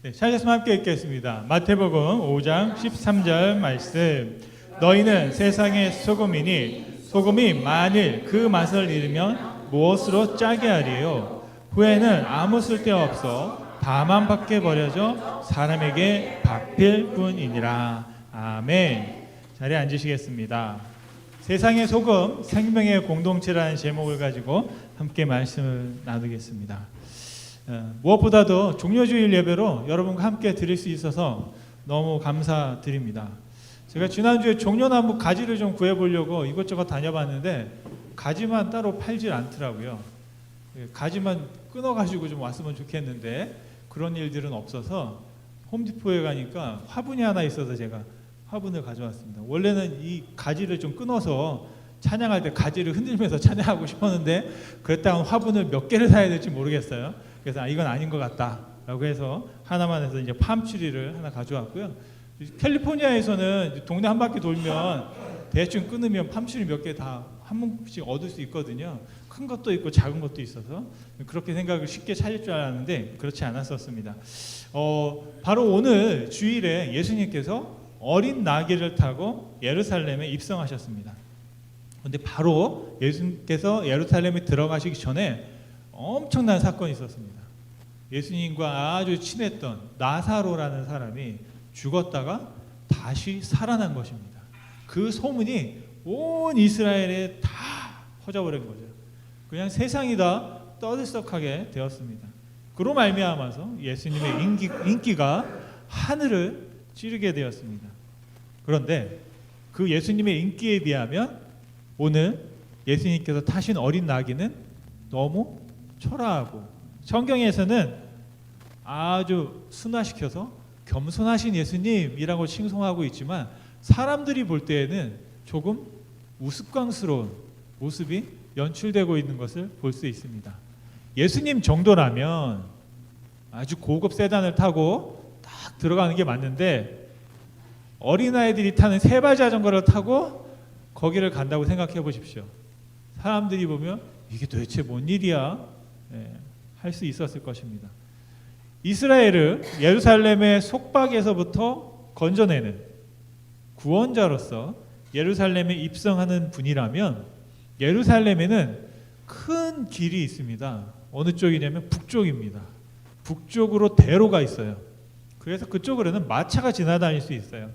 네, 찾았으면 함께 읽겠습니다. 마태복음 5장 13절 말씀. 너희는 세상의 소금이니 소금이 만일 그 맛을 잃으면 무엇으로 짜게 하리요? 후에는 아무 쓸데없어 다만 밖에 버려져 사람에게 박힐 뿐이니라. 아멘. 자리에 앉으시겠습니다. 세상의 소금, 생명의 공동체라는 제목을 가지고 함께 말씀을 나누겠습니다. 무엇보다도 종려주일 예배로 여러분과 함께 드릴 수 있어서 너무 감사드립니다. 제가 지난주에 종려나무 가지를 좀 구해보려고 이것저것 다녀봤는데 가지만 따로 팔질 않더라고요. 가지만 끊어가지고 좀 왔으면 좋겠는데 그런 일들은 없어서 홈디포에 가니까 화분이 하나 있어서 제가 화분을 가져왔습니다. 원래는 이 가지를 좀 끊어서 찬양할 때 가지를 흔들면서 찬양하고 싶었는데 그랬다가 화분을 몇 개를 사야 될지 모르겠어요. 그래서 이건 아닌 것 같다라고 해서 하나만 해서 이제 팜트리를 하나 가져왔고요. 캘리포니아에서는 동네 한 바퀴 돌면 대충 끊으면 팜트리 몇 개 다 한 뭉씩 얻을 수 있거든요. 큰 것도 있고 작은 것도 있어서 그렇게 생각을 쉽게 찾을 줄 알았는데 그렇지 않았었습니다. 바로 오늘 주일에 예수님께서 어린 나귀를 타고 예루살렘에 입성하셨습니다. 그런데 바로 예수님께서 예루살렘에 들어가시기 전에 엄청난 사건이 있었습니다. 예수님과 아주 친했던 나사로라는 사람이 죽었다가 다시 살아난 것입니다. 그 소문이 온 이스라엘에 다 퍼져버린 거죠. 그냥 세상이 다 떠들썩하게 되었습니다. 그로 말미암아서 예수님의 인기가 하늘을 찌르게 되었습니다. 그런데 그 예수님의 인기에 비하면 오늘 예수님께서 타신 어린 나귀는 너무 초라하고 성경에서는 아주 순화시켜서 겸손하신 예수님이라고 칭송하고 있지만 사람들이 볼 때에는 조금 우스꽝스러운 모습이 연출되고 있는 것을 볼 수 있습니다. 예수님 정도라면 아주 고급 세단을 타고 딱 들어가는 게 맞는데 어린아이들이 타는 세발 자전거를 타고 거기를 간다고 생각해 보십시오. 사람들이 보면 이게 도대체 뭔 일이야? 할 수 있었을 것입니다. 이스라엘을 예루살렘의 속박에서부터 건져내는 구원자로서 예루살렘에 입성하는 분이라면 예루살렘에는 큰 길이 있습니다. 어느 쪽이냐면 북쪽입니다. 북쪽으로 대로가 있어요. 그래서 그쪽으로는 마차가 지나다닐 수 있어요.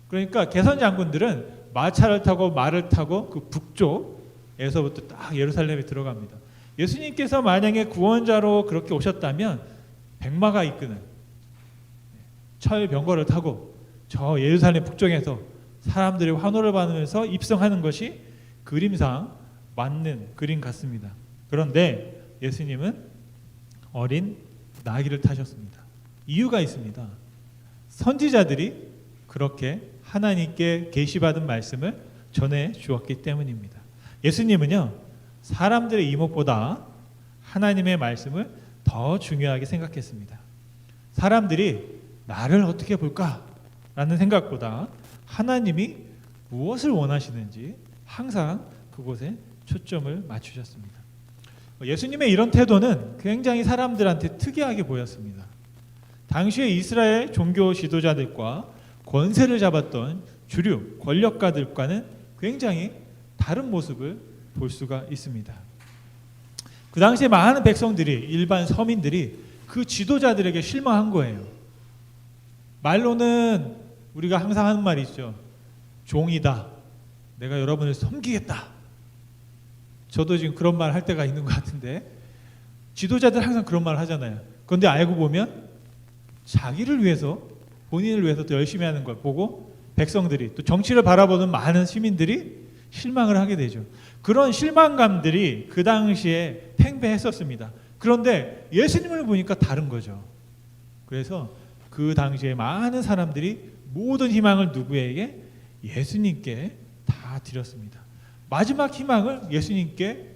그러니까 개선 장군들은 마차를 타고 말을 타고 그 북쪽에서부터 딱 예루살렘에 들어갑니다. 예수님께서 만약에 구원자로 그렇게 오셨다면 백마가 이끄는 철병거를 타고 저 예루살렘 북쪽에서 사람들의 환호를 받으면서 입성하는 것이 그림상 맞는 그림 같습니다. 그런데 예수님은 어린 나귀를 타셨습니다. 이유가 있습니다. 선지자들이 그렇게 하나님께 계시받은 말씀을 전해 주었기 때문입니다. 예수님은요, 사람들의 이목보다 하나님의 말씀을 더 중요하게 생각했습니다. 사람들이 나를 어떻게 볼까라는 생각보다 하나님이 무엇을 원하시는지 항상 그곳에 초점을 맞추셨습니다. 예수님의 이런 태도는 굉장히 사람들한테 특이하게 보였습니다. 당시의 이스라엘 종교 지도자들과 권세를 잡았던 주류 권력가들과는 굉장히 다른 모습을 볼 수가 있습니다. 그 당시에 많은 백성들이, 일반 서민들이 그 지도자들에게 실망한 거예요. 말로는 우리가 항상 하는 말이 있죠. 종이다. 내가 여러분을 섬기겠다. 저도 지금 그런 말 할 때가 있는 것 같은데 지도자들 항상 그런 말 하잖아요. 그런데 알고 보면 자기를 위해서, 본인을 위해서 더 열심히 하는 걸 보고 백성들이, 또 정치를 바라보는 많은 시민들이 실망을 하게 되죠. 그런 실망감들이 그 당시에 팽배했었습니다. 그런데 예수님을 보니까 다른 거죠. 그래서 그 당시에 많은 사람들이 모든 희망을 누구에게? 예수님께 다 드렸습니다. 마지막 희망을 예수님께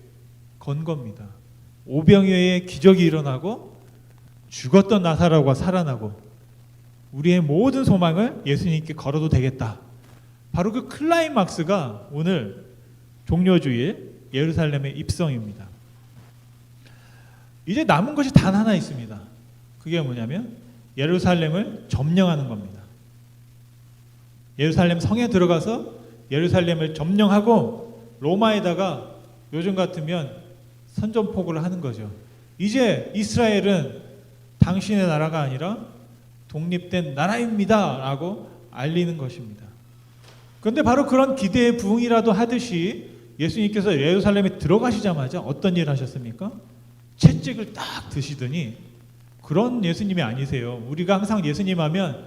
건 겁니다. 오병이어의 기적이 일어나고 죽었던 나사로가 살아나고 우리의 모든 소망을 예수님께 걸어도 되겠다. 바로 그 클라이막스가 오늘 종려주일 예루살렘의 입성입니다. 이제 남은 것이 단 하나 있습니다. 그게 뭐냐면 예루살렘을 점령하는 겁니다. 예루살렘 성에 들어가서 예루살렘을 점령하고 로마에다가 요즘 같으면 선전포고를 하는 거죠. 이제 이스라엘은 당신의 나라가 아니라 독립된 나라입니다 라고 알리는 것입니다. 그런데 바로 그런 기대에 부응이라도 하듯이 예수님께서 예루살렘에 들어가시자마자 어떤 일을 하셨습니까? 채찍을 딱 드시더니, 그런 예수님이 아니세요. 우리가 항상 예수님 하면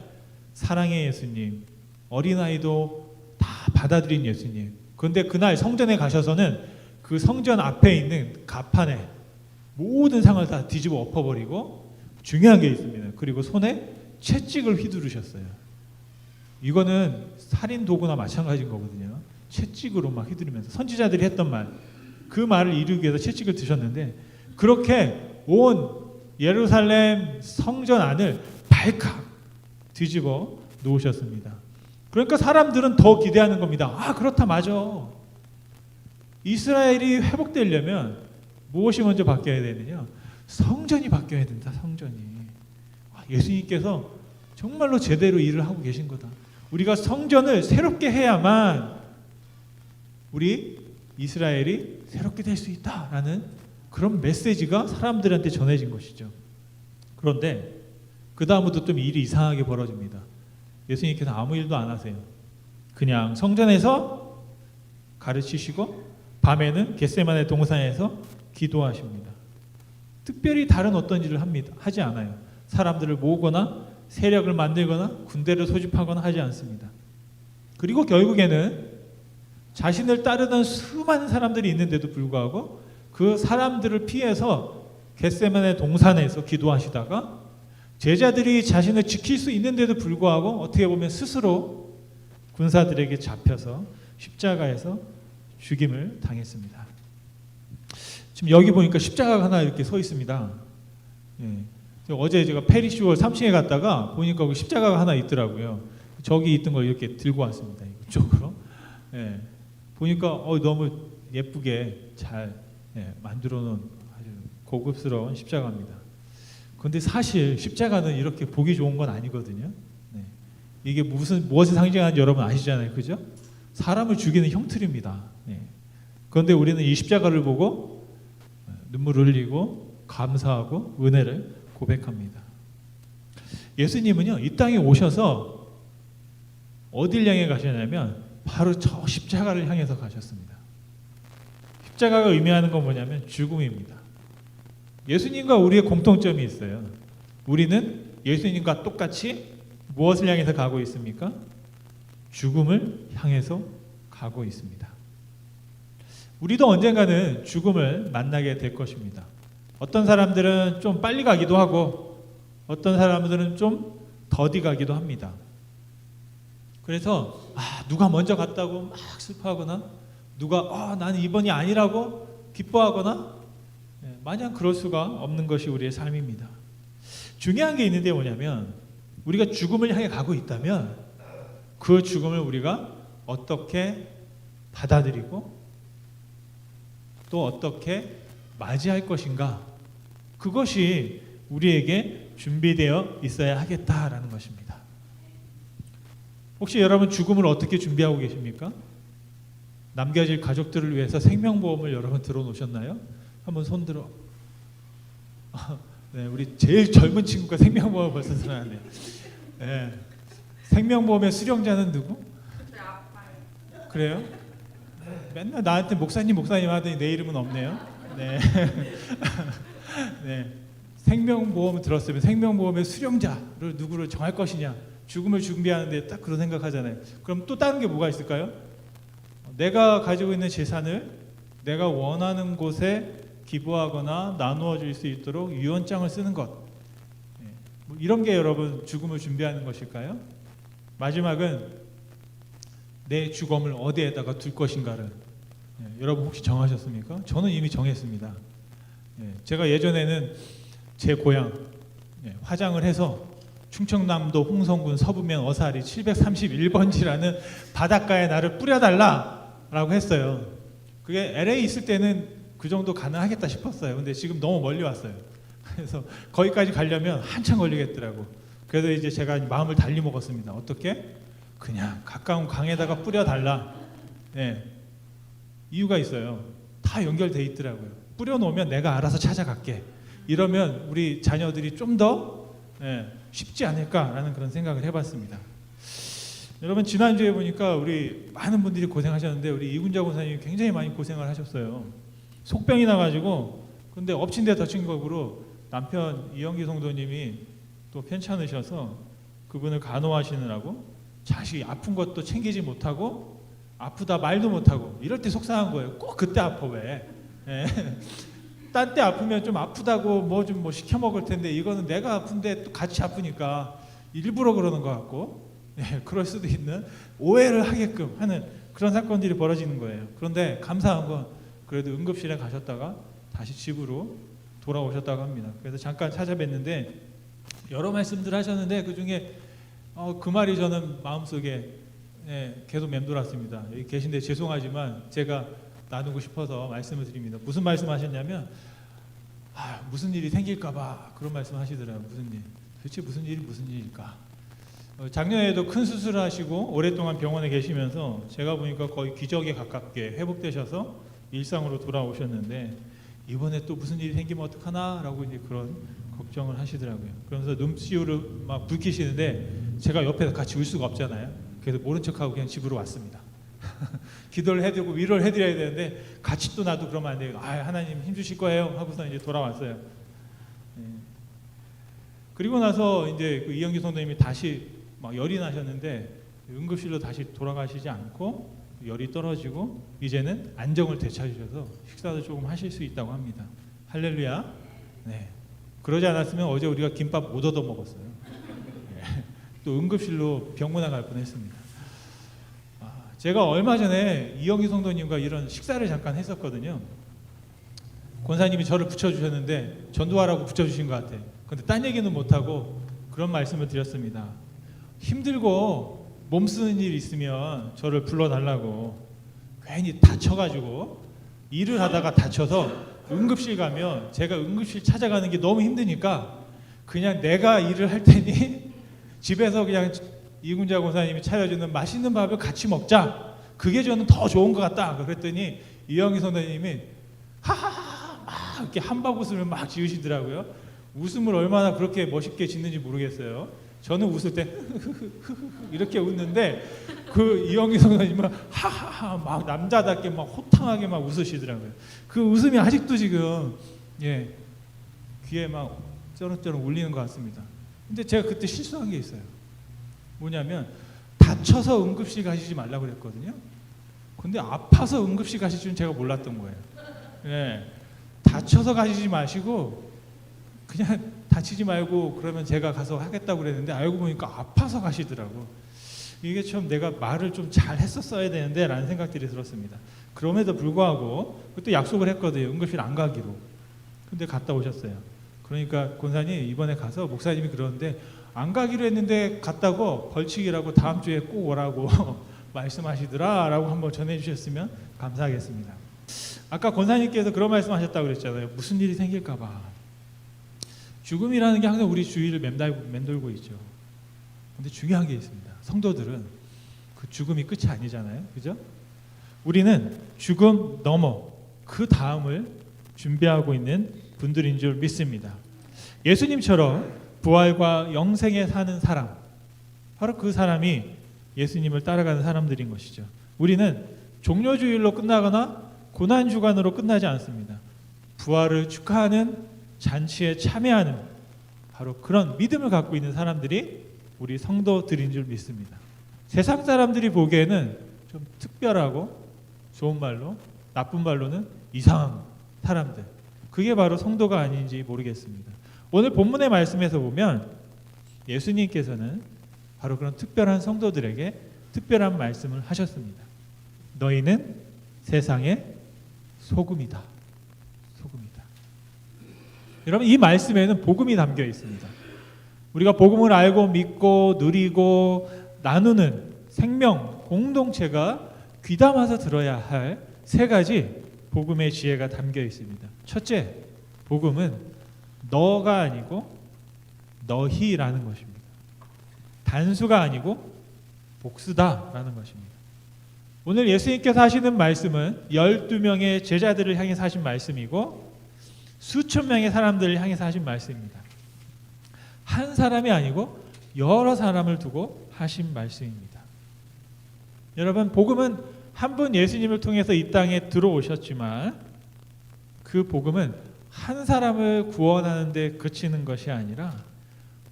사랑의 예수님, 어린아이도 다 받아들인 예수님. 그런데 그날 성전에 가셔서는 그 성전 앞에 있는 가판에 모든 상을 다 뒤집어 엎어버리고, 중요한 게 있습니다. 그리고 손에 채찍을 휘두르셨어요. 이거는 살인 도구나 마찬가지인 거거든요. 채찍으로 막 휘두르면서 선지자들이 했던 말, 그 말을 이루기 위해서 채찍을 드셨는데, 그렇게 온 예루살렘 성전 안을 발칵 뒤집어 놓으셨습니다. 그러니까 사람들은 더 기대하는 겁니다. 아, 그렇다, 맞아. 이스라엘이 회복되려면 무엇이 먼저 바뀌어야 되느냐? 성전이 바뀌어야 된다. 성전이. 예수님께서 정말로 제대로 일을 하고 계신 거다. 우리가 성전을 새롭게 해야만 우리 이스라엘이 새롭게 될 수 있다라는 그런 메시지가 사람들한테 전해진 것이죠. 그런데 그 다음부터 좀 일이 이상하게 벌어집니다. 예수님께서 아무 일도 안 하세요. 그냥 성전에서 가르치시고 밤에는 겟세마네 동산에서 기도하십니다. 특별히 다른 어떤 일을 하지 않아요. 사람들을 모으거나 세력을 만들거나 군대를 소집하거나 하지 않습니다. 그리고 결국에는 자신을 따르는 수많은 사람들이 있는데도 불구하고 그 사람들을 피해서 겟세마네 동산에서 기도하시다가 제자들이 자신을 지킬 수 있는데도 불구하고 어떻게 보면 스스로 군사들에게 잡혀서 십자가에서 죽임을 당했습니다. 지금 여기 보니까 십자가가 하나 이렇게 서 있습니다. 예. 어제 제가 페리시월 3층에 갔다가 보니까 그 십자가가 하나 있더라고요. 저기 있던 걸 이렇게 들고 왔습니다. 이쪽으로. 예. 보니까 너무 예쁘게 잘 만들어 놓은 아주 고급스러운 십자가입니다. 그런데 사실 십자가는 이렇게 보기 좋은 건 아니거든요. 네. 이게 무엇을 상징하는지 여러분 아시잖아요. 그죠? 사람을 죽이는 형틀입니다. 네. 그런데 우리는 이 십자가를 보고 눈물을 흘리고 감사하고 은혜를 고백합니다. 예수님은요, 이 땅에 오셔서 어딜 향해 가셨냐면 바로 저 십자가를 향해서 가셨습니다. 십자가가 의미하는 건 뭐냐면 죽음입니다. 예수님과 우리의 공통점이 있어요. 우리는 예수님과 똑같이 무엇을 향해서 가고 있습니까? 죽음을 향해서 가고 있습니다. 우리도 언젠가는 죽음을 만나게 될 것입니다. 어떤 사람들은 좀 빨리 가기도 하고 어떤 사람들은 좀 더디 가기도 합니다. 그래서 누가 먼저 갔다고 막 슬퍼하거나 누가 나는 이번이 아니라고 기뻐하거나 마냥 그럴 수가 없는 것이 우리의 삶입니다. 중요한 게 있는데 뭐냐면 우리가 죽음을 향해 가고 있다면 그 죽음을 우리가 어떻게 받아들이고 또 어떻게 맞이할 것인가, 그것이 우리에게 준비되어 있어야 하겠다라는 것입니다. 혹시 여러분 죽음을 어떻게 준비하고 계십니까? 남겨질 가족들을 위해서 생명보험을 여러분 들어놓으셨나요? 한번 손 들어. 네, 우리 제일 젊은 친구가 생명보험을 벌써 들어놨네요. 네. 생명보험의 수령자는 누구? 그래요? 맨날 나한테 목사님 하더니 내 이름은 없네요. 네. 네. 생명보험 들었으면 생명보험의 수령자를 누구를 정할 것이냐, 죽음을 준비하는데 딱 그런 생각하잖아요. 그럼 또 다른 게 뭐가 있을까요? 내가 가지고 있는 재산을 내가 원하는 곳에 기부하거나 나누어 줄 수 있도록 유언장을 쓰는 것, 뭐 이런 게 여러분 죽음을 준비하는 것일까요? 마지막은 내 죽음을 어디에다가 둘 것인가를 여러분 혹시 정하셨습니까? 저는 이미 정했습니다. 제가 예전에는 제 고향 화장을 해서 충청남도 홍성군 서부면 어사리 731번지라는 바닷가에 나를 뿌려달라라고 했어요. 그게 LA 있을 때는 그 정도 가능하겠다 싶었어요. 근데 지금 너무 멀리 왔어요. 그래서 거기까지 가려면 한참 걸리겠더라고. 그래서 이제 제가 마음을 달리 먹었습니다. 어떻게? 그냥 가까운 강에다가 뿌려달라. 예. 이유가 있어요. 다 연결돼 있더라고요. 뿌려놓으면 내가 알아서 찾아갈게. 이러면 우리 자녀들이 좀 더 쉽지 않을까라는 그런 생각을 해봤습니다. 여러분, 지난주에 보니까 우리 많은 분들이 고생하셨는데 우리 이군자 권사님이 굉장히 많이 고생을 하셨어요. 속병이 나가지고, 근데 엎친 데 덮친 격으로 남편 이영기 성도님이 또 편찮으셔서 그분을 간호하시느라고 자식이 아픈 것도 챙기지 못하고 아프다 말도 못하고 이럴 때 속상한 거예요. 꼭 그때 아파 왜? 딴 때 아프면 좀 아프다고 뭐 시켜 먹을 텐데 이거는 내가 아픈데 또 같이 아프니까 일부러 그러는 것 같고, 그럴 수도 있는 오해를 하게끔 하는 그런 사건들이 벌어지는 거예요. 그런데 감사한 건 그래도 응급실에 가셨다가 다시 집으로 돌아오셨다고 합니다. 그래서 잠깐 찾아뵀는데 여러 말씀들 하셨는데 그 중에 그 말이 저는 마음속에 계속 맴돌았습니다. 여기 계신데 죄송하지만 제가 나누고 싶어서 말씀을 드립니다. 무슨 말씀하셨냐면 무슨 일이 생길까봐 그런 말씀하시더라고요. 무슨 일? 도대체 무슨 일일까? 작년에도 큰 수술을 하시고 오랫동안 병원에 계시면서 제가 보니까 거의 기적에 가깝게 회복되셔서 일상으로 돌아오셨는데 이번에 또 무슨 일이 생기면 어떡하나라고 이제 그런 걱정을 하시더라고요. 그러면서 눈시울을 막 붉히시는데 제가 옆에서 같이 울 수가 없잖아요. 그래서 모른 척하고 그냥 집으로 왔습니다. 기도를 해드리고 위로를 해드려야 되는데 같이 또 나도 그러면 안 돼요. 하나님 힘주실 거예요 하고서 이제 돌아왔어요. 그리고 나서 이제 그 이영기 성도님이 다시 막 열이 나셨는데 응급실로 다시 돌아가시지 않고 열이 떨어지고 이제는 안정을 되찾으셔서 식사도 조금 하실 수 있다고 합니다. 할렐루야. 그러지 않았으면 어제 우리가 김밥 못 얻어 먹었어요. 또 응급실로 병문안 갈 뻔했습니다. 제가 얼마 전에 이영기 성도님과 이런 식사를 잠깐 했었거든요. 권사님이 저를 붙여주셨는데 전도하라고 붙여주신 것 같아요. 근데 딴 얘기는 못하고 그런 말씀을 드렸습니다. 힘들고 몸 쓰는 일 있으면 저를 불러달라고. 괜히 다쳐가지고 일을 하다가 다쳐서 응급실 가면 제가 응급실 찾아가는 게 너무 힘드니까 그냥 내가 일을 할 테니 집에서 그냥 이군자 권사님이 차려주는 맛있는 밥을 같이 먹자. 그게 저는 더 좋은 것 같다. 그랬더니 이영희 선생님이 하하하 막 이렇게 한박 웃음을 막 지으시더라고요. 웃음을 얼마나 그렇게 멋있게 짓는지 모르겠어요. 저는 웃을 때 이렇게 웃는데 그 이영희 선생님은 하하하 막 남자답게 막 호탕하게 막 웃으시더라고요. 그 웃음이 아직도 지금 귀에 막 쩌렁쩌렁 울리는 것 같습니다. 근데 제가 그때 실수한 게 있어요. 뭐냐면 다쳐서 응급실 가시지 말라고 그랬거든요. 근데 아파서 응급실 가실 줄은 제가 몰랐던 거예요. 다쳐서 가시지 마시고 그냥 다치지 말고 그러면 제가 가서 하겠다고 그랬는데 알고 보니까 아파서 가시더라고. 이게 참 내가 말을 좀 잘 했었어야 되는데 라는 생각들이 들었습니다. 그럼에도 불구하고 그때 약속을 했거든요. 응급실 안 가기로. 근데 갔다 오셨어요. 그러니까 권사님 이번에 가서 목사님이 그러는데 안 가기로 했는데 갔다고 벌칙이라고 다음 주에 꼭 오라고 말씀하시더라 라고 한번 전해주셨으면 감사하겠습니다. 아까 권사님께서 그런 말씀하셨다고 그랬잖아요. 무슨 일이 생길까 봐. 죽음이라는 게 항상 우리 주위를 맴돌고 있죠. 근데 중요한 게 있습니다. 성도들은 그 죽음이 끝이 아니잖아요. 그죠? 우리는 죽음 넘어 그 다음을 준비하고 있는 분들인 줄 믿습니다. 예수님처럼 부활과 영생에 사는 사람, 바로 그 사람이 예수님을 따라가는 사람들인 것이죠. 우리는 종료주일로 끝나거나 고난주간으로 끝나지 않습니다. 부활을 축하하는 잔치에 참여하는 바로 그런 믿음을 갖고 있는 사람들이 우리 성도들인 줄 믿습니다. 세상 사람들이 보기에는 좀 특별하고 좋은 말로, 나쁜 말로는 이상한 사람들, 그게 바로 성도가 아닌지 모르겠습니다. 오늘 본문의 말씀에서 보면 예수님께서는 바로 그런 특별한 성도들에게 특별한 말씀을 하셨습니다. 너희는 세상의 소금이다. 소금이다. 여러분, 이 말씀에는 복음이 담겨 있습니다. 우리가 복음을 알고 믿고 누리고 나누는 생명 공동체가 귀담아서 들어야 할 세 가지 복음의 지혜가 담겨 있습니다. 첫째, 복음은 너가 아니고 너희라는 것입니다. 단수가 아니고 복수다라는 것입니다. 오늘 예수님께서 하시는 말씀은 12명의 제자들을 향해서 하신 말씀이고 수천 명의 사람들을 향해서 하신 말씀입니다. 한 사람이 아니고 여러 사람을 두고 하신 말씀입니다. 여러분, 복음은 한 분 예수님을 통해서 이 땅에 들어오셨지만 그 복음은 한 사람을 구원하는 데 그치는 것이 아니라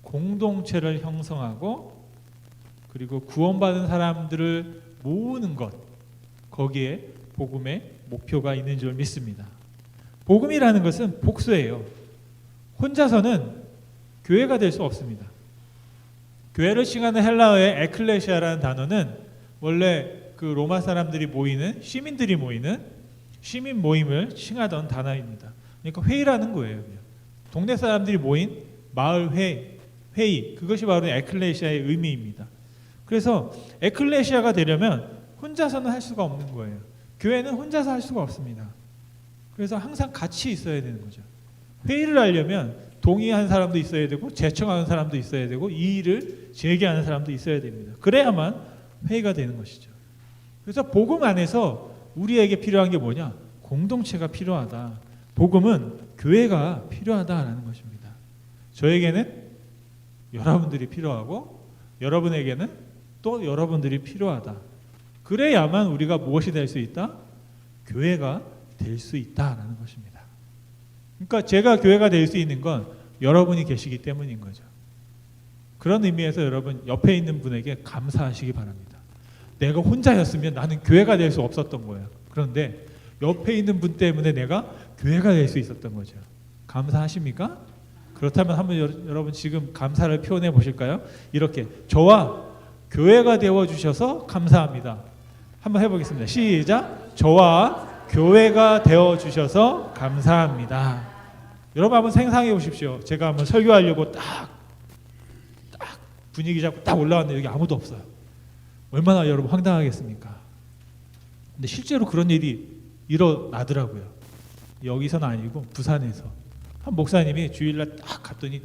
공동체를 형성하고 그리고 구원받은 사람들을 모으는 것, 거기에 복음의 목표가 있는 줄 믿습니다. 복음이라는 것은 복수예요. 혼자서는 교회가 될 수 없습니다. 교회를 칭하는 헬라어의 에클레시아라는 단어는 원래 그 로마 사람들이 모이는, 시민들이 모이는 시민 모임을 칭하던 단어입니다. 그러니까 회의라는 거예요. 동네 사람들이 모인 마을 회의, 그것이 바로 에클레시아의 의미입니다. 그래서 에클레시아가 되려면 혼자서는 할 수가 없는 거예요. 교회는 혼자서 할 수가 없습니다. 그래서 항상 같이 있어야 되는 거죠. 회의를 하려면 동의하는 사람도 있어야 되고 제청하는 사람도 있어야 되고 이 일을 제기하는 사람도 있어야 됩니다. 그래야만 회의가 되는 것이죠. 그래서 복음 안에서 우리에게 필요한 게 뭐냐? 공동체가 필요하다. 복음은 교회가 필요하다라는 것입니다. 저에게는 여러분들이 필요하고 여러분에게는 또 여러분들이 필요하다. 그래야만 우리가 무엇이 될 수 있다? 교회가 될 수 있다라는 것입니다. 그러니까 제가 교회가 될 수 있는 건 여러분이 계시기 때문인 거죠. 그런 의미에서 여러분 옆에 있는 분에게 감사하시기 바랍니다. 내가 혼자였으면 나는 교회가 될 수 없었던 거예요. 그런데 옆에 있는 분 때문에 내가 교회가 될 수 있었던 거죠. 감사하십니까? 그렇다면 한번 여러분 지금 감사를 표현해 보실까요? 이렇게 저와 교회가 되어주셔서 감사합니다. 한번 해보겠습니다. 시작! 저와 교회가 되어주셔서 감사합니다. 여러분 한번 생각해 보십시오. 제가 한번 설교하려고 딱 분위기 잡고 딱 올라왔는데 여기 아무도 없어요. 얼마나 여러분 황당하겠습니까? 근데 실제로 그런 일이 일어나더라고요. 여기서는 아니고 부산에서 한 목사님이 주일날 딱 갔더니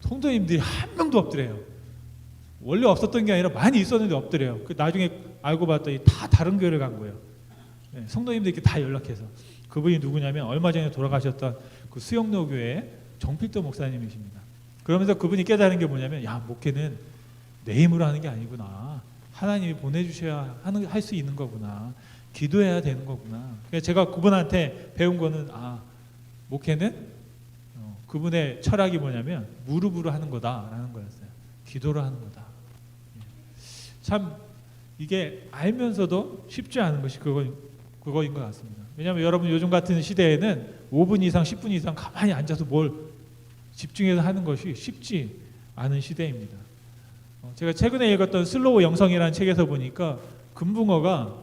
성도님들이 한 명도 없더래요. 원래 없었던 게 아니라 많이 있었는데 없더래요. 그 나중에 알고 봤더니 다 다른 교회를 간 거예요. 네, 성도님들께 다 연락해서. 그분이 누구냐면 얼마 전에 돌아가셨던 그 수영로 교회 정필도 목사님이십니다. 그러면서 그분이 깨달은 게 뭐냐면 야, 목회는 내 힘으로 하는 게 아니구나. 하나님이 보내주셔야 할 수 있는 거구나. 기도해야 되는 거구나. 그래서 제가 그분한테 배운 거는 목회는 그분의 철학이 뭐냐면 무릎으로 하는 거다라는 거였어요. 기도로 하는 거다. 참 이게 알면서도 쉽지 않은 것이 그거인 것 같습니다. 왜냐하면 여러분 요즘 같은 시대에는 5분 이상 10분 이상 가만히 앉아서 뭘 집중해서 하는 것이 쉽지 않은 시대입니다. 제가 최근에 읽었던 슬로우 영성이라는 책에서 보니까 금붕어가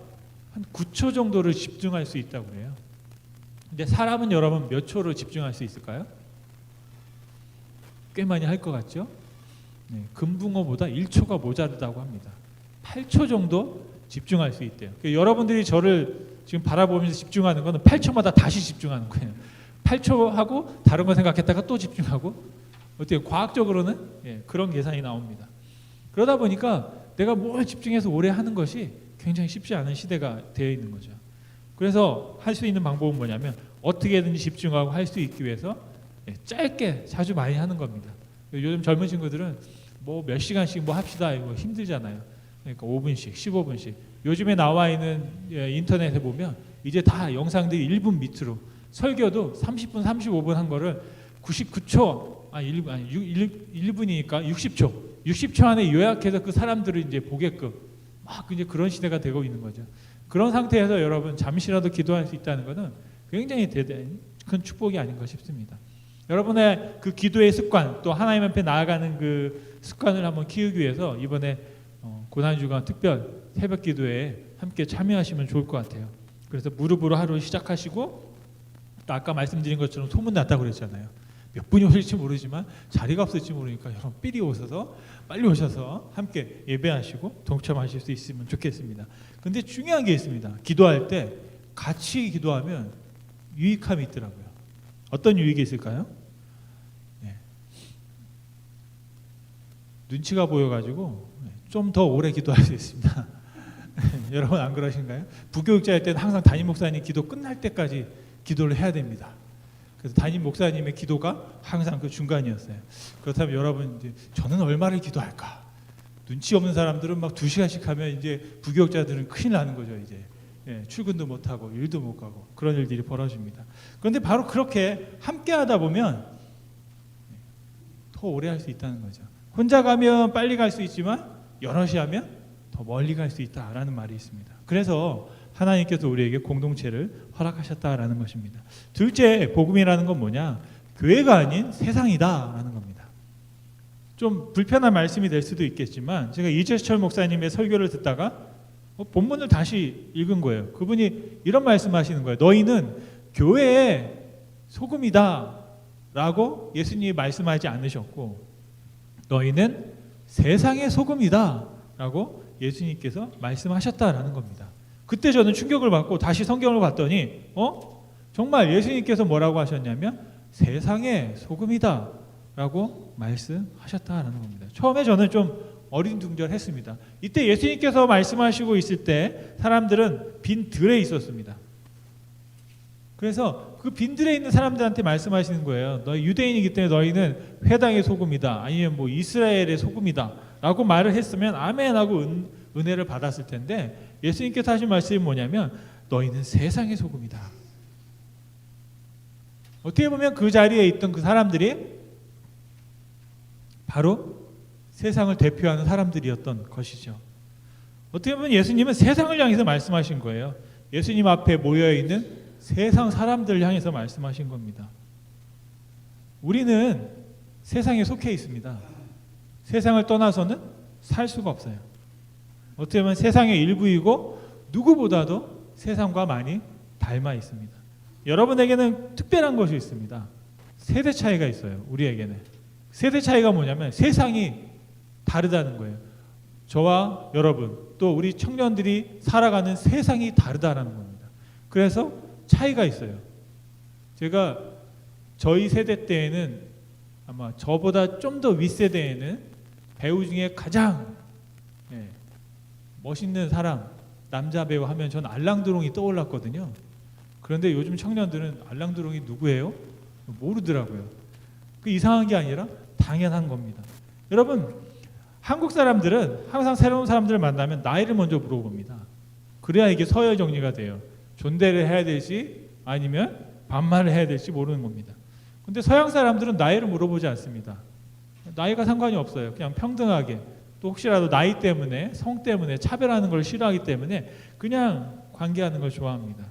한 9초 정도를 집중할 수 있다고 해요. 근데 사람은 여러분 몇 초를 집중할 수 있을까요? 꽤 많이 할 것 같죠? 네, 금붕어보다 1초가 모자르다고 합니다. 8초 정도 집중할 수 있대요. 그러니까 여러분들이 저를 지금 바라보면서 집중하는 거는 8초마다 다시 집중하는 거예요. 8초 하고 다른 거 생각했다가 또 집중하고 어때요? 과학적으로는 그런 계산이 나옵니다. 그러다 보니까 내가 뭘 집중해서 오래 하는 것이 굉장히 쉽지 않은 시대가 되어 있는 거죠. 그래서 할 수 있는 방법은 뭐냐면 어떻게든지 집중하고 할 수 있기 위해서 짧게 자주 많이 하는 겁니다. 요즘 젊은 친구들은 뭐 몇 시간씩 뭐 합시다 이거 힘들잖아요. 그러니까 5분씩 15분씩 요즘에 나와 있는 인터넷에 보면 이제 다 영상들이 1분 밑으로 설교도 30분 35분 한 거를 99초 1분이니까 60초 안에 요약해서 그 사람들을 이제 보게끔 막 이제 그런 시대가 되고 있는 거죠. 그런 상태에서 여러분 잠시라도 기도할 수 있다는 것은 굉장히 큰 축복이 아닌가 싶습니다. 여러분의 그 기도의 습관 또 하나님 앞에 나아가는 그 습관을 한번 키우기 위해서 이번에 고난주간 특별 새벽 기도에 함께 참여하시면 좋을 것 같아요. 그래서 무릎으로 하루 시작하시고 또 아까 말씀드린 것처럼 소문났다고 그랬잖아요. 몇 분이 오실지 모르지만 자리가 없을지 모르니까 여러분 삐리 오셔서 빨리 오셔서 함께 예배하시고 동참하실 수 있으면 좋겠습니다. 근데 중요한 게 있습니다. 기도할 때 같이 기도하면 유익함이 있더라고요. 어떤 유익이 있을까요? 눈치가 보여가지고 좀 더 오래 기도할 수 있습니다. 여러분 안 그러신가요? 부교육자일 때는 항상 담임 목사님 기도 끝날 때까지 기도를 해야 됩니다. 그래서 담임 목사님의 기도가 항상 그 중간이었어요. 그렇다면 여러분 이제 저는 얼마를 기도할까? 눈치 없는 사람들은 막 2시간씩 하면 이제 부교육자들은 큰일 나는 거죠. 이제 출근도 못 하고 일도 못 가고 그런 일들이 벌어집니다. 그런데 바로 그렇게 함께 하다 보면 더 오래 할 수 있다는 거죠. 혼자 가면 빨리 갈 수 있지만 여럿이 하면 더 멀리 갈 수 있다라는 말이 있습니다. 그래서 하나님께서 우리에게 공동체를 허락하셨다라는 것입니다. 둘째, 복음이라는 건 뭐냐? 교회가 아닌 세상이다라는 겁니다. 좀 불편한 말씀이 될 수도 있겠지만 제가 이재철 목사님의 설교를 듣다가 본문을 다시 읽은 거예요. 그분이 이런 말씀하시는 거예요. 너희는 교회의 소금이다 라고 예수님이 말씀하지 않으셨고 너희는 세상의 소금이다 라고 예수님께서 말씀하셨다라는 겁니다. 그때 저는 충격을 받고 다시 성경을 봤더니 정말 예수님께서 뭐라고 하셨냐면 세상의 소금이다 라고 말씀하셨다라는 겁니다. 처음에 저는 좀 어린둥절했습니다. 이때 예수님께서 말씀하시고 있을 때 사람들은 빈 들에 있었습니다. 그래서 그 빈들에 있는 사람들한테 말씀하시는 거예요. 너희 유대인이기 때문에 너희는 회당의 소금이다. 아니면 뭐 이스라엘의 소금이다. 라고 말을 했으면 아멘 하고 은혜를 받았을 텐데 예수님께서 하신 말씀이 뭐냐면 너희는 세상의 소금이다. 어떻게 보면 그 자리에 있던 그 사람들이 바로 세상을 대표하는 사람들이었던 것이죠. 어떻게 보면 예수님은 세상을 향해서 말씀하신 거예요. 예수님 앞에 모여있는 세상 사람들을 향해서 말씀하신 겁니다. 우리는 세상에 속해 있습니다. 세상을 떠나서는 살 수가 없어요. 어떻게 보면 세상의 일부이고 누구보다도 세상과 많이 닮아 있습니다. 여러분에게는 특별한 것이 있습니다. 세대 차이가 있어요. 우리에게는. 세대 차이가 뭐냐면 세상이 다르다는 거예요. 저와 여러분 또 우리 청년들이 살아가는 세상이 다르다는 겁니다. 그래서 차이가 있어요. 제가 저희 세대 때에는 아마 저보다 좀 더 윗세대에는 배우 중에 가장 멋있는 사람, 남자 배우 하면 전 알랑드롱이 떠올랐거든요. 그런데 요즘 청년들은 알랑드롱이 누구예요? 모르더라고요. 그 이상한 게 아니라 당연한 겁니다. 여러분, 한국 사람들은 항상 새로운 사람들을 만나면 나이를 먼저 물어봅니다. 그래야 이게 서열 정리가 돼요. 존대를 해야 될지 아니면 반말을 해야 될지 모르는 겁니다. 근데 서양 사람들은 나이를 물어보지 않습니다. 나이가 상관이 없어요. 그냥 평등하게. 또 혹시라도 나이 때문에 성 때문에 차별하는 걸 싫어하기 때문에 그냥 관계하는 걸 좋아합니다.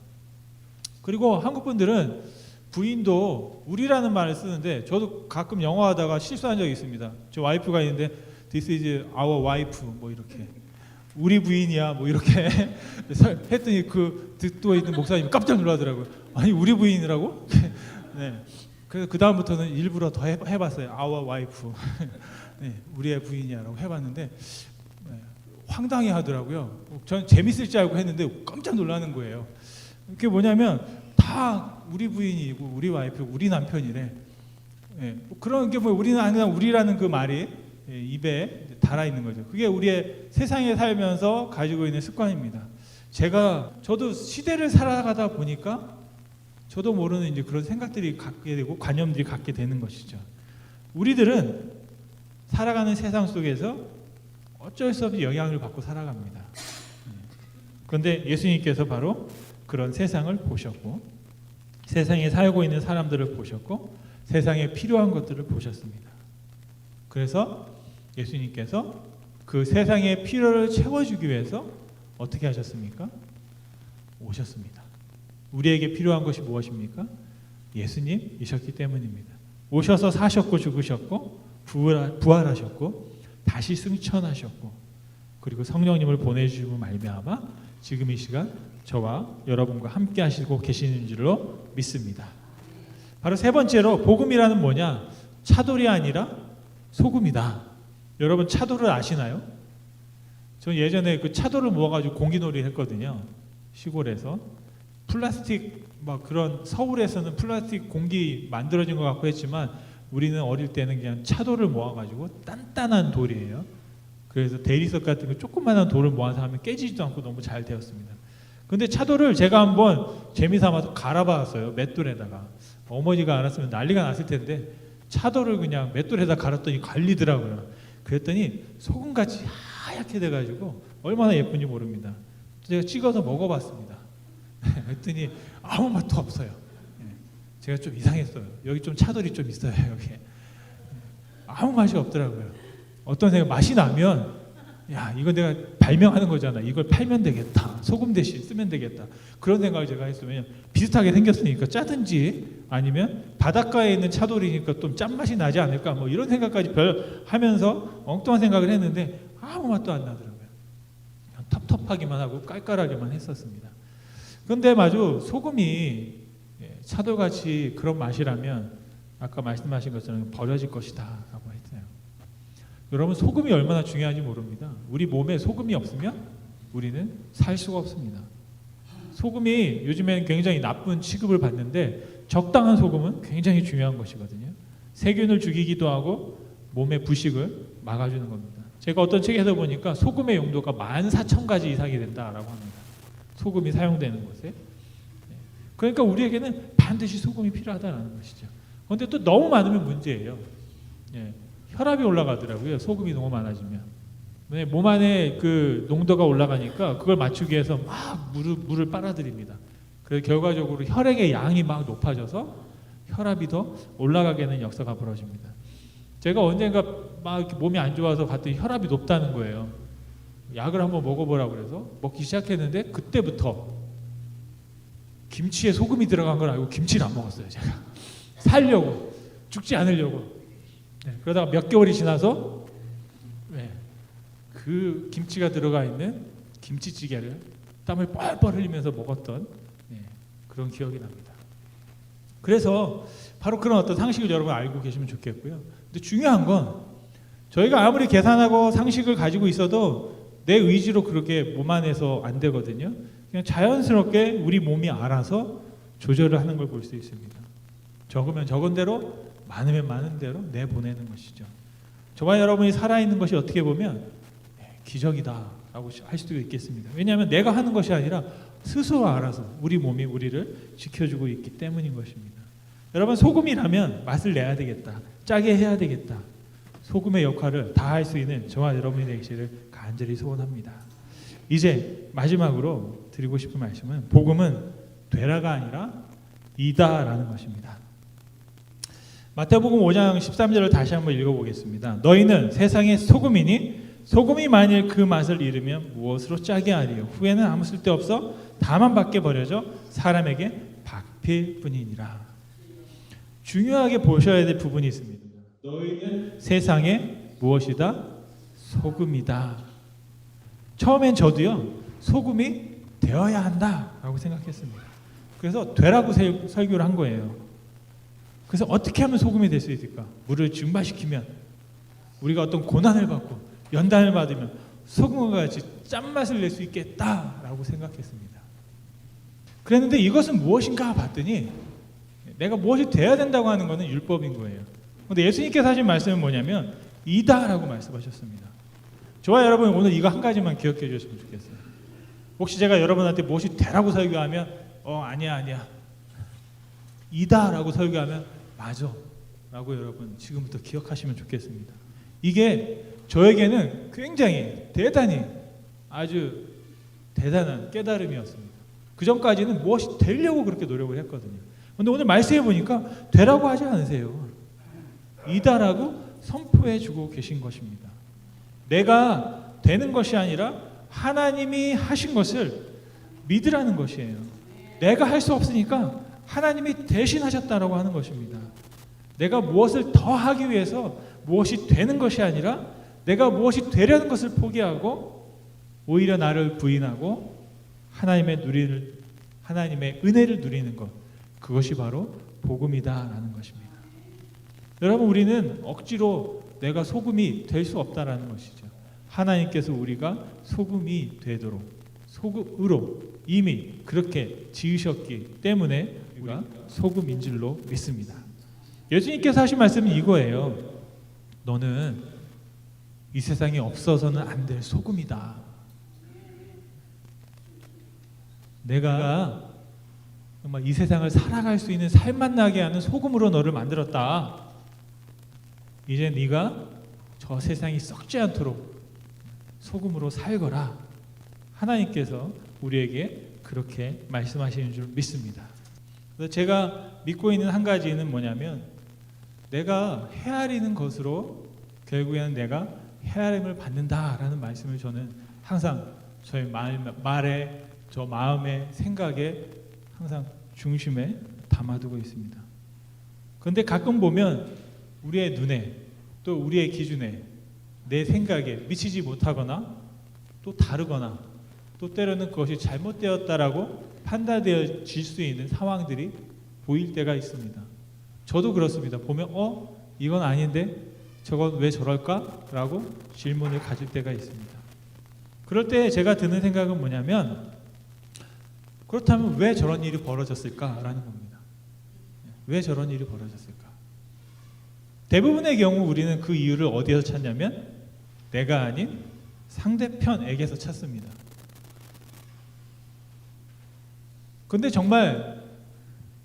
그리고 한국 분들은 부인도 우리라는 말을 쓰는데 저도 가끔 영어 하다가 실수한 적이 있습니다. 저 와이프가 있는데 This is our wife 뭐 이렇게 우리 부인이야 뭐 이렇게 했더니 그 듣고 있는 목사님이 깜짝 놀라더라고요. 아니 우리 부인이라고? 네. 그래서 그 다음부터는 일부러 더 해봤어요. Our wife. 네, 우리의 부인이야라고 해봤는데 황당해 하더라고요. 전 재밌을 줄 알고 했는데 깜짝 놀라는 거예요. 그게 뭐냐면 다 우리 부인이고 우리 와이프, 우리 남편이래. 네, 그런 게 뭐 우리는 그냥 우리라는 그 말이 입에 달아 있는 거죠. 그게 우리의 세상에 살면서 가지고 있는 습관입니다. 저도 시대를 살아가다 보니까 저도 모르는 이제 그런 생각들이 갖게 되고 관념들이 갖게 되는 것이죠. 우리들은 살아가는 세상 속에서 어쩔 수 없이 영향을 받고 살아갑니다. 그런데 예수님께서 바로 그런 세상을 보셨고 세상에 살고 있는 사람들을 보셨고 세상에 필요한 것들을 보셨습니다. 그래서 예수님께서 그 세상의 필요를 채워주기 위해서 어떻게 하셨습니까? 오셨습니다. 우리에게 필요한 것이 무엇입니까? 예수님이셨기 때문입니다. 오셔서 사셨고 죽으셨고 부활하셨고 다시 승천하셨고 그리고 성령님을 보내주시고 말미암아 지금 이 시간 저와 여러분과 함께 하시고 계시는 줄로 믿습니다. 바로 세 번째로 복음이라는 뭐냐? 차돌이 아니라 소금이다. 여러분 차돌을 아시나요? 저 예전에 그 차돌을 모아가지고 공기놀이 했거든요. 시골에서 플라스틱 막 그런 서울에서는 플라스틱 공기 만들어진 것 같고 했지만 우리는 어릴 때는 그냥 차돌을 모아가지고 단단한 돌이에요. 그래서 대리석 같은 거 조그만한 돌을 모아서 하면 깨지지도 않고 너무 잘 되었습니다. 근데 차돌을 제가 한번 재미삼아서 갈아봤어요. 맷돌에다가. 어머니가 알았으면 난리가 났을 텐데 차돌을 그냥 맷돌에다 갈았더니 갈리더라고요. 그랬더니 소금같이 하얗게 돼가지고 얼마나 예쁜지 모릅니다. 제가 찍어서 먹어봤습니다. 그랬더니 아무 맛도 없어요. 제가 좀 이상했어요. 여기 좀 차돌이 좀 있어요. 여기 아무 맛이 없더라고요. 어떤 생각, 맛이 나면 야 이거 내가 발명하는 거잖아. 이걸 팔면 되겠다. 소금 대신 쓰면 되겠다. 그런 생각을 제가 했으면 비슷하게 생겼으니까 짜든지 아니면 바닷가에 있는 차돌이니까 좀 짠맛이 나지 않을까 뭐 이런 생각까지 하면서 엉뚱한 생각을 했는데 아무 맛도 안 나더라고요. 그냥 텁텁하기만 하고 깔깔하기만 했었습니다. 그런데 마주 소금이 차돌같이 그런 맛이라면 아까 말씀하신 것처럼 버려질 것이다 라고 했어요. 여러분 소금이 얼마나 중요한지 모릅니다. 우리 몸에 소금이 없으면 우리는 살 수가 없습니다. 소금이 요즘에는 굉장히 나쁜 취급을 받는데 적당한 소금은 굉장히 중요한 것이거든요. 세균을 죽이기도 하고 몸의 부식을 막아주는 겁니다. 제가 어떤 책에서 보니까 소금의 용도가 14,000가지 이상이 된다라고 합니다. 소금이 사용되는 곳에. 그러니까 우리에게는 반드시 소금이 필요하다는 것이죠. 그런데 또 너무 많으면 문제예요. 혈압이 올라가더라고요. 소금이 너무 많아지면. 몸 안에 그 농도가 올라가니까 그걸 맞추기 위해서 막 물을 빨아들입니다. 그래서 결과적으로 혈액의 양이 막 높아져서 혈압이 더 올라가게 하는 역사가 벌어집니다. 제가 언젠가 막 이렇게 몸이 안 좋아서 봤더니 혈압이 높다는 거예요. 약을 한번 먹어보라고 그래서 먹기 시작했는데 그때부터 김치에 소금이 들어간 걸 알고 김치를 안 먹었어요. 제가 살려고, 죽지 않으려고. 그러다가 몇 개월이 지나서 그 김치가 들어가 있는 김치찌개를 땀을 뻘뻘 흘리면서 먹었던 그런 기억이 납니다. 그래서 바로 그런 어떤 상식을 여러분 알고 계시면 좋겠고요. 근데 중요한 건 저희가 아무리 계산하고 상식을 가지고 있어도 내 의지로 그렇게 몸 안에서 안 되거든요. 그냥 자연스럽게 우리 몸이 알아서 조절을 하는 걸 볼 수 있습니다. 적으면 적은 대로, 많으면 많은 대로 내보내는 것이죠. 저와 여러분이 살아있는 것이 어떻게 보면 기적이다라고 할 수도 있겠습니다. 왜냐하면 내가 하는 것이 아니라 스스로 알아서 우리 몸이 우리를 지켜주고 있기 때문인 것입니다. 여러분 소금이라면 맛을 내야 되겠다. 짜게 해야 되겠다. 소금의 역할을 다 할 수 있는 저와 여러분이 되시기를 간절히 소원합니다. 이제 마지막으로 드리고 싶은 말씀은 복음은 되라가 아니라 이다라는 것입니다. 마태복음 5장 13절을 다시 한번 읽어보겠습니다. 너희는 세상의 소금이니 소금이 만일 그 맛을 잃으면 무엇으로 짜게 하리요. 후에는 아무 쓸데없어 다만 밖에 버려져 사람에게 박필 뿐이니라. 중요하게 보셔야 될 부분이 있습니다. 너희는 세상의 무엇이다? 소금이다. 처음엔 저도요 소금이 되어야 한다라고 생각했습니다. 그래서 되라고 설교를 한 거예요. 그래서 어떻게 하면 소금이 될 수 있을까? 물을 증발시키면 우리가 어떤 고난을 받고 연단을 받으면 소금과 같이 짠맛을 낼 수 있겠다라고 생각했습니다. 그랬는데 이것은 무엇인가 봤더니 내가 무엇이 돼야 된다고 하는 것은 율법인 거예요. 그런데 예수님께서 하신 말씀은 뭐냐면 이다라고 말씀하셨습니다. 저와 여러분 오늘 이거 한 가지만 기억해 주셨으면 좋겠어요. 혹시 제가 여러분한테 무엇이 되라고 설교하면 아니야 이다라고 설교하면 맞아 라고 여러분 지금부터 기억하시면 좋겠습니다. 이게 저에게는 굉장히 대단히 아주 대단한 깨달음이었습니다. 그 전까지는 무엇이 되려고 그렇게 노력을 했거든요. 그런데 오늘 말씀해 보니까 되라고 하지 않으세요. 이다라고 선포해 주고 계신 것입니다. 내가 되는 것이 아니라 하나님이 하신 것을 믿으라는 것이에요. 내가 할 수 없으니까 하나님이 대신하셨다라고 하는 것입니다. 내가 무엇을 더 하기 위해서 무엇이 되는 것이 아니라 내가 무엇이 되려는 것을 포기하고 오히려 나를 부인하고 하나님의 은혜를 누리는 것, 그것이 바로 복음이다라는 것입니다. 여러분 우리는 억지로 내가 소금이 될 수 없다라는 것이죠. 하나님께서 우리가 소금이 되도록 소금으로 이미 그렇게 지으셨기 때문에 우리가 소금인 줄로 믿습니다. 예수님께서 하신 말씀은 이거예요. 너는 이 세상에 없어서는 안 될 소금이다. 내가 정말 이 세상을 살아갈 수 있는 살맛 나게 하는 소금으로 너를 만들었다. 이제 네가 저 세상이 썩지 않도록 소금으로 살거라. 하나님께서 우리에게 그렇게 말씀하시는 줄 믿습니다. 그래서 제가 믿고 있는 한 가지는 뭐냐면, 내가 헤아리는 것으로 결국에는 내가 헤아림을 받는다라는 말씀을 저는 항상 저의 말에, 저 마음의 생각에 항상 중심에 담아두고 있습니다. 그런데 가끔 보면 우리의 눈에, 또 우리의 기준에, 내 생각에 미치지 못하거나 또 다르거나 또 때로는 그것이 잘못되었다라고 판단되어질 수 있는 상황들이 보일 때가 있습니다. 저도 그렇습니다. 보면 이건 아닌데 저건 왜 저럴까? 라고 질문을 가질 때가 있습니다. 그럴 때 제가 드는 생각은 뭐냐면, 그렇다면 왜 저런 일이 벌어졌을까라는 겁니다. 왜 저런 일이 벌어졌을까? 대부분의 경우 우리는 그 이유를 어디에서 찾냐면 내가 아닌 상대편에게서 찾습니다. 그런데 정말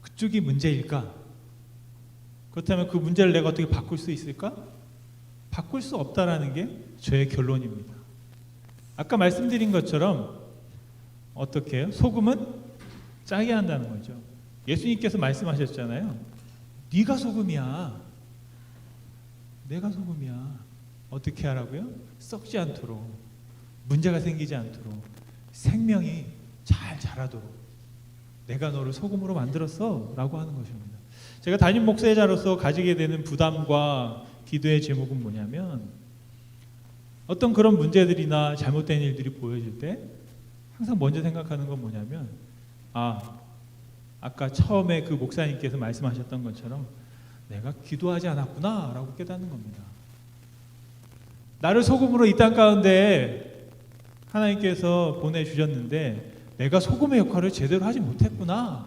그쪽이 문제일까? 그렇다면 그 문제를 내가 어떻게 바꿀 수 있을까? 바꿀 수 없다라는 게 저의 결론입니다. 아까 말씀드린 것처럼 어떻게 해요? 소금은 짜게 한다는 거죠. 예수님께서 말씀하셨잖아요. 네가 소금이야. 내가 소금이야. 어떻게 하라고요? 썩지 않도록, 문제가 생기지 않도록, 생명이 잘 자라도록 내가 너를 소금으로 만들었어 라고 하는 것입니다. 제가 담임 목사자로서 가지게 되는 부담과 기도의 제목은 뭐냐면, 어떤 그런 문제들이나 잘못된 일들이 보여질 때 항상 먼저 생각하는 건 뭐냐면, 아까 처음에 그 목사님께서 말씀하셨던 것처럼 내가 기도하지 않았구나 라고 깨닫는 겁니다. 나를 소금으로 이 땅 가운데 하나님께서 보내주셨는데 내가 소금의 역할을 제대로 하지 못했구나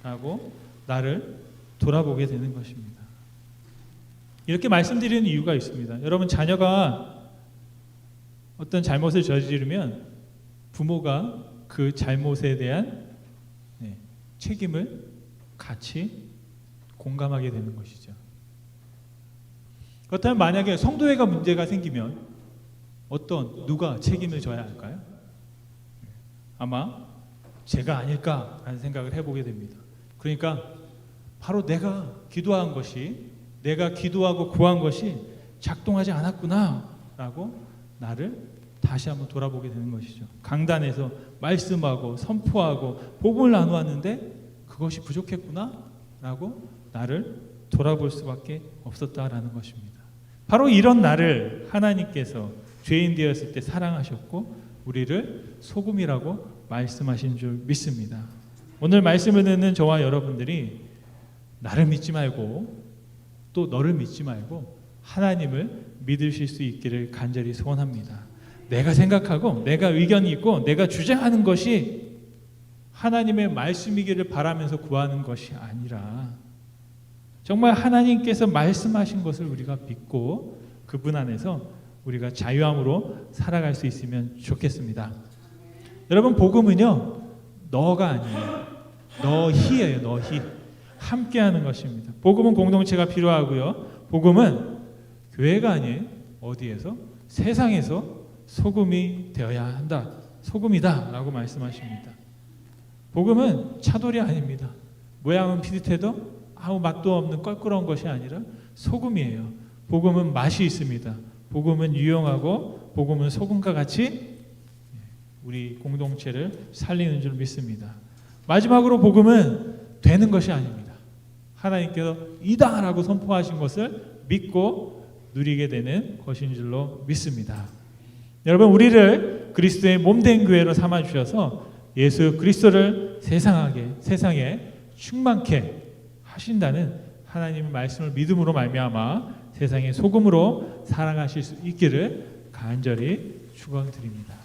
라고 나를 돌아보게 되는 것입니다. 이렇게 말씀드리는 이유가 있습니다. 여러분, 자녀가 어떤 잘못을 저지르면 부모가 그 잘못에 대한 책임을 같이 공감하게 되는 것이죠. 그렇다면 만약에 성도회가 문제가 생기면 누가 책임을 져야 할까요? 아마 제가 아닐까라는 생각을 해보게 됩니다. 그러니까 바로 내가 기도한 것이, 내가 기도하고 구한 것이 작동하지 않았구나라고 나를 다시 한번 돌아보게 되는 것이죠. 강단에서 말씀하고 선포하고 복음을 나누었는데 그것이 부족했구나라고 나를 돌아볼 수밖에 없었다라는 것입니다. 바로 이런 나를 하나님께서 죄인 되었을 때 사랑하셨고 우리를 소금이라고 말씀하신 줄 믿습니다. 오늘 말씀을 듣는 저와 여러분들이 나를 믿지 말고 또 너를 믿지 말고 하나님을 믿으실 수 있기를 간절히 소원합니다. 내가 생각하고 내가 의견이 있고 내가 주장하는 것이 하나님의 말씀이기를 바라면서 구하는 것이 아니라 정말 하나님께서 말씀하신 것을 우리가 믿고 그분 안에서 우리가 자유함으로 살아갈 수 있으면 좋겠습니다. 여러분, 복음은요, 너가 아니에요. 너희예요. 너희. 함께하는 것입니다. 복음은 공동체가 필요하고요. 복음은 교회가 아니에요. 어디에서? 세상에서 소금이 되어야 한다. 소금이다 라고 말씀하십니다. 복음은 차돌이 아닙니다. 모양은 비슷해도 아무 맛도 없는 껄끄러운 것이 아니라 소금이에요. 복음은 맛이 있습니다. 복음은 유용하고 복음은 소금과 같이 우리 공동체를 살리는 줄 믿습니다. 마지막으로 복음은 되는 것이 아닙니다. 하나님께서 이다라고 선포하신 것을 믿고 누리게 되는 것인 줄로 믿습니다. 여러분, 우리를 그리스도의 몸된 교회로 삼아 주셔서 예수 그리스도를 세상에 충만케 하신다는 하나님의 말씀을 믿음으로 말미암아 세상의 소금으로 살아가실 수 있기를 간절히 축원드립니다.